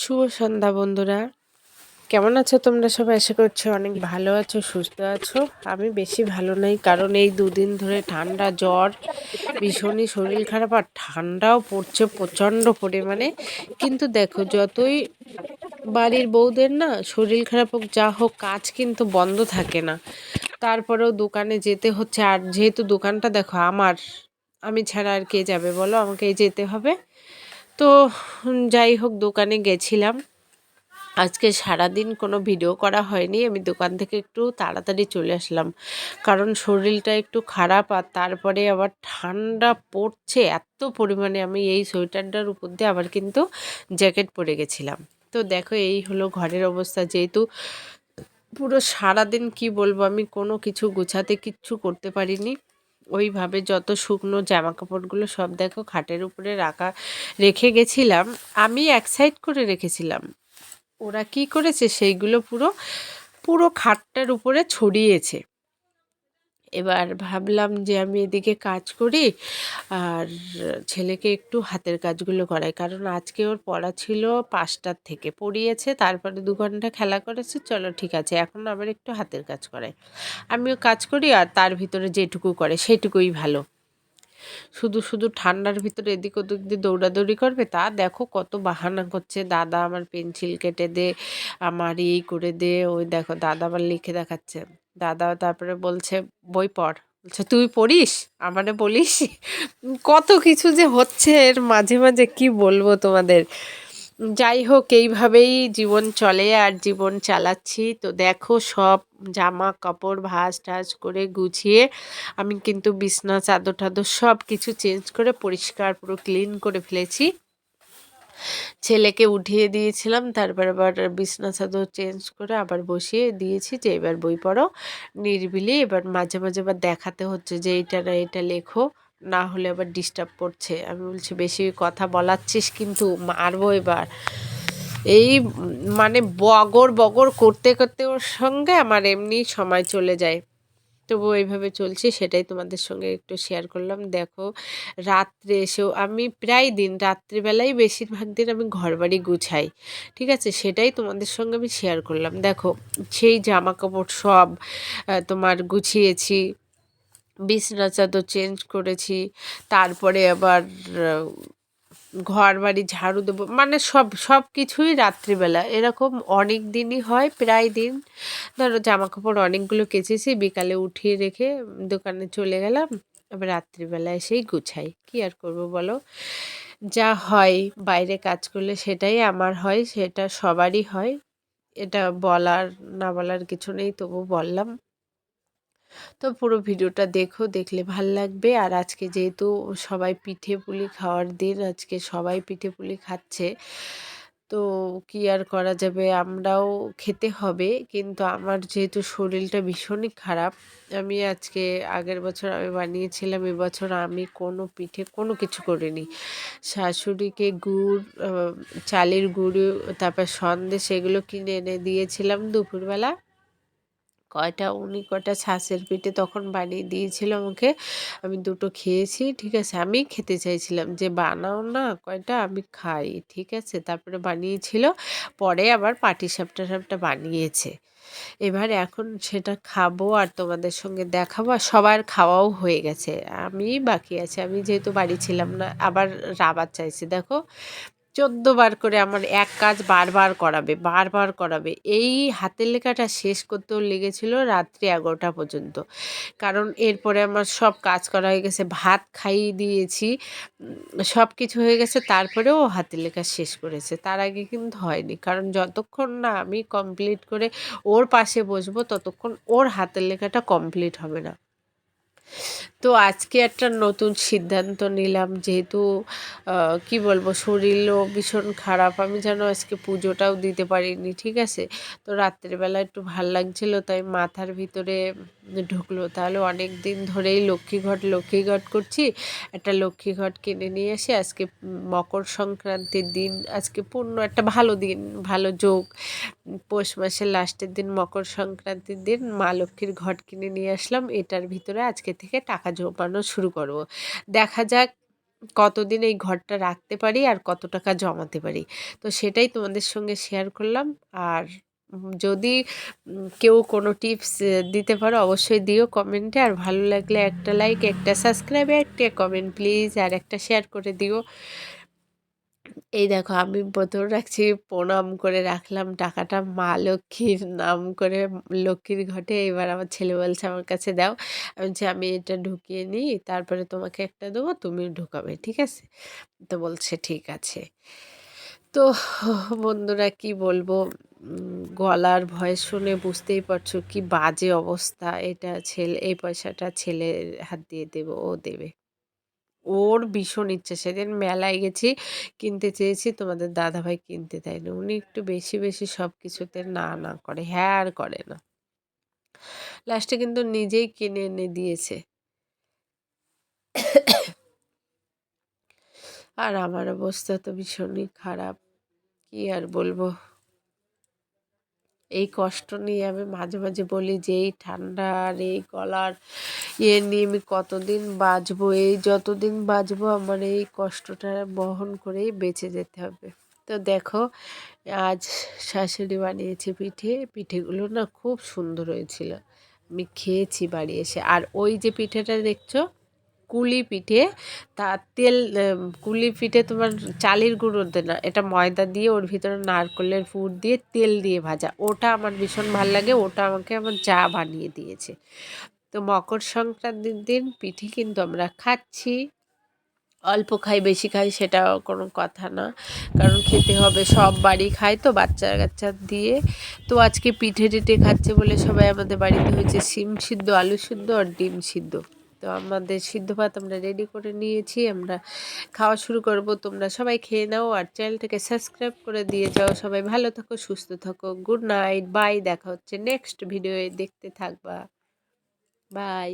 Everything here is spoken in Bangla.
শুভ সন্ধ্যা বন্ধুরা, কেমন আছো তোমরা সবাই? আশা করছি অনেক ভালো আছো, সুস্থ আছো। আমি বেশি ভালো নাই, কারণ এই দুদিন ধরে ঠান্ডা জ্বর, ভীষণই শরীর খারাপ, আর ঠান্ডাও পড়ছে প্রচণ্ড পরিমাণে। কিন্তু দেখো, যতই বাড়ির বউদের না শরীর খারাপ হোক যা হোক, কাজ কিন্তু বন্ধ থাকে না। তারপরেও দোকানে যেতে হচ্ছে, আর যেহেতু দোকানটা দেখো আমার, আমি ছাড়া আর কে যাবে বলো, আমাকেই যেতে হবে। তো যাই হোক, দোকানে গেছিলাম। আজকে সারাদিন কোনো ভিডিও করা হয়নি, আমি দোকান থেকে একটু তাড়াতাড়ি চলে আসলাম, কারণ শরীরটা একটু খারাপ, আর তারপরে আবার ঠান্ডা পড়ছে এত পরিমাণে। আমি এই সোয়েটারটার উপর দিয়ে আবার কিন্তু জ্যাকেট পরে গেছিলাম। তো দেখো, এই হলো ঘরের অবস্থা। যেহেতু পুরো সারাদিন কি বলবো, আমি কোনো কিছু গোছাতে কিচ্ছু করতে পারিনি। ওইভাবে যত শুকনো জামা কাপড়গুলো সব দেখো খাটের উপরে রেখে গেছিলাম। আমি এক সাইড করে রেখেছিলাম, ওরা কি করেছে সেইগুলো পুরো পুরো খাটটার উপরে ছড়িয়েছে। এবার ভাবলাম যে আমি এদিকে কাজ করি, আর ছেলেকে একটু হাতের কাজগুলো করাই, কারণ আজকে ওর পড়া ছিল 5টার থেকে, পড়িয়েছে, তারপরে 2 ঘন্টা খেলা করেছে। চলো ঠিক আছে, এখন আবার একটু হাতের কাজ করাই। আমিও কাজ করি, আর তার ভিতরে যেটুকু করে সেটুকুই ভালো। শুধু শুধু ঠান্ডার ভিতরে এদিক ওদিক দিয়ে দৌড়াদৌড়ি করবে, তা দেখো কত বাহানা করছে। দাদা আমার পেন্সিল কেটে দে, আমার এই করে দে, ওই দেখো দাদা আবার লিখে দেখাচ্ছে। দাদা তারপরে বলছে বই পড়, বলছে তুই পড়িস, আমারে বলিস। কত কিছু যে হচ্ছে এর মাঝে মাঝে, কি বলবো তোমাদের। যাই হোক, এইভাবেই জীবন চলে, আর জীবন চালাচ্ছি। তো দেখো, সব জামা কাপড় ভাঁজ টাজ করে গুছিয়ে আমি কিন্তু বিছনা চাদর টাদর সব কিছু চেঞ্জ করে পরিষ্কার পুরো ক্লিন করে ফেলেছি। ছেলেকে উঠিয়ে দিয়েছিলাম, তারপর আবার বিছনা চাদর চেঞ্জ করে আবার বসিয়ে দিয়েছি যে এবার বই পড়ো নিরিবিলি। এবার মাঝে মাঝে আবার দেখাতে হচ্ছে যে এইটা না এটা লেখো, না হলে আবার ডিস্টার্ব করছে। আমি বলছি বেশি কথা বলাচ্ছিস কিন্তু মারবো এবার। এই মানে বগর বগর করতে করতে ওর সঙ্গে আমার এমনি সময় চলে যায়। তবুও এইভাবে চলছে, সেটাই তোমাদের সঙ্গে একটু শেয়ার করলাম। দেখো, রাত্রে এসেও আমি প্রায় দিন রাত্রিবেলাই বেশিরভাগ দিন আমি ঘরবাড়ি গুছাই, ঠিক আছে, সেটাই তোমাদের সঙ্গে আমি শেয়ার করলাম। দেখো, সেই জামা কাপড় সব তোমার গুছিয়েছি, বিছনা চাদর চেঞ্জ করেছি, তারপরে আবার ঘর বাড়ি ঝাড়ু দেবো, মানে সব সব কিছুই রাত্রিবেলা। এরকম অনেক দিনই হয়, প্রায় দিন। ধরো জামা কাপড় অনেকগুলো কেচেছি, বিকালে উঠিয়ে রেখে দোকানে চলে গেলাম, এবার রাত্রিবেলা এসেই গুছাই। কি আর করব বলো, যা হয় বাইরে কাজ করলে সেটাই আমার হয়, সেটা সবারই হয়। এটা বলার না বলার কিছু নেই, তবু বললাম। তো পুরো ভিডিওটা দেখো, দেখলে ভাল লাগবে। আর আজকে যেহেতু সবাই পিঠে পুলি খাওয়ার দিন, আজকে সবাই পিঠে পুলি খাচ্ছে, তো কি আর করা যাবে, আমরাও খেতে হবে। কিন্তু আমার যেহেতু শরীরটা ভীষণই খারাপ, আমি আজকে আগের বছর আমি বানিয়েছিলাম, এবছর আমি কোনো পিঠে কোনো কিছু করিনি। শাশুড়িকে গুড়, চালের গুঁড়ো, তারপর সন্দেশ এগুলো কিনে এনে দিয়েছিলাম দুপুরবেলা। উনি কটা ছাঁচের পিঠে তখন বানিয়ে দিয়েছিল আমাকে, আমি দুটো খেয়েছি। ঠিক আছে, আমি খেতে চাইছিলাম যে বানাও না কয়টা, আমি খাই, ঠিক আছে। তারপরে বানিয়েছিল, পরে আবার পাটিসাপটা বানিয়েছে। এবার এখন সেটা খাবো আর তোমাদের সঙ্গে দেখাবো, আর সবার খাওয়াও হয়ে গেছে, আমি বাকি আছে। আমি যেহেতু বাড়ি ছিলাম না, আবার রাবার চাইছে। দেখো, 14বার করে আমার এক কাজ বারবার করাবে, বারবার করাবে। এই হাতের লেখাটা শেষ করতেও লেগেছিল রাত্রি 11টা পর্যন্ত, কারণ এরপরে আমার সব কাজ করা হয়ে গেছে, ভাত খাইয়ে দিয়েছি, সব কিছু হয়ে গেছে, তারপরেও ও হাতের লেখা শেষ করেছে। তার আগে কিন্তু হয়নি, কারণ যতক্ষণ না আমি কমপ্লিট করে ওর পাশে বসবো ততক্ষণ ওর হাতের লেখাটা কমপ্লিট হবে না। তো আজকে একটা নতুন সিদ্ধান্ত নিলাম, যেহেতু কি বলবো, শরীরও ভীষণ খারাপ, আমি যেন আজকে পুজোটাও দিতে পারিনি, ঠিক আছে। তো রাত্রেবেলা একটু ভাল লাগছিল, তাই মাথার ভিতরে ঢুকলো, তাহলে অনেক দিন ধরেই লক্ষ্মীঘট করছি, একটা লক্ষ্মীঘট কিনে নিয়ে এসে আজকে মকর সংক্রান্তির দিন, আজকে পূর্ণ একটা ভালো দিন, ভালো যোগ, পৌষ মাসের লাস্টের দিন মকর সংক্রান্তির দিন মা লক্ষ্মীর ঘট কিনে নিয়ে আসলাম। এটার ভিতরে আজকে থেকে টাকা জমানো শুরু করব। দেখা যাক কতদিন এই ঘরটা রাখতে পারি আর কত টাকা জমাতে পারি। তো সেটাই তোমাদের সঙ্গে শেয়ার করলাম। আর যদি কেউ কোনো টিপস দিতে পারো অবশ্যই দিও কমেন্টে। আর ভালো লাগলে একটা লাইক, একটা সাবস্ক্রাইব, একটা কমেন্ট প্লিজ, আর একটা শেয়ার করে দিও। এই দেখো আমি বোতল রাখছি, প্রণাম করে রাখলাম টাকাটা মা লক্ষ্মীর নাম করে, লক্ষ্মীর ঘটে। এবার আমার ছেলে বলছে আমার কাছে দাও। আমি বলছি আমি এটা ঢুকিয়ে নিই, তারপরে তোমাকে একটা দেবো, তুমি ঢুকাবে, ঠিক আছে? তো বলছে ঠিক আছে। তো বন্ধুরা কি বলবো, গলার ভয়েস শুনে বুঝতেই পারছো কি বাজে অবস্থা। এটা ছেলে, এই পয়সাটা ছেলের হাত দিয়ে দেবো, ও দেবে। ওর ভীষণ ইচ্ছে, সেদিন মেলায় গেছি, কিনতে চেয়েছি, তোমাদের দাদাভাই কিনতে দেয়নি। উনি একটু বেশি বেশি সব কিছুতে না না করে, হ্যাঁ আর করে না। লাস্টে কিন্তু নিজেই কিনে এনে দিয়েছে। আর আমার অবস্থা তো ভীষণই খারাপ, কি আর বলবো। এই কষ্ট নিয়ে আমি মাঝে মাঝে বলি যে এই ঠান্ডা আর এই গলার নিয়ে আমি কতদিন বাঁচবো, এই যতদিন বাঁচবো আমার এই কষ্টটা বহন করেই বেঁচে যেতে হবে। তো দেখো আজ শাশুড়ি বানিয়েছে পিঠে, পিঠেগুলো না খুব সুন্দর হয়েছিল, আমি খেয়েছি বাড়ি এসে। আর ওই যে পিঠেটা দেখছো কুলি পিঠে, তা তেল, কুলি পিঠে তোমার চালের গুঁড়ো দিয়ে না, এটা ময়দা দিয়ে ওর ভিতরে নারকেলের পুর দিয়ে তেল দিয়ে ভাজা, ওটা আমার ভীষণ ভালো লাগে। ওটা আমাকে আমার যা বানিয়ে দিয়েছে। তো মকর সংক্রান্তির দিন পিঠে কিন্তু আমরা খাচ্ছি, অল্প খাই বেশি খাই সেটা কোনো কথা না, কারণ খেতে হবে, সব বাড়ি খায় তো বাচ্চা কাচ্চা দিয়ে। তো আজকে পিঠে টিঠে খাচ্ছে বলে সবাই আমাদের বাড়িতে হয়েছে শিম সিদ্ধ, আলু সিদ্ধ আর ডিম সিদ্ধ। তো আমাদের সিদ্ধ ভাত আমরা রেডি করে নিয়েছি, আমরা খাওয়া শুরু করব। তোমরা সবাই খেয়ে নাও আর চ্যানেলটাকে সাবস্ক্রাইব করে দিয়ে যাও। সবাই ভালো থাকো, সুস্থ থাকো, গুড নাইট, বাই। দেখা হচ্ছে নেক্সট ভিডিওয়ে, দেখতে থাকবা, বাই।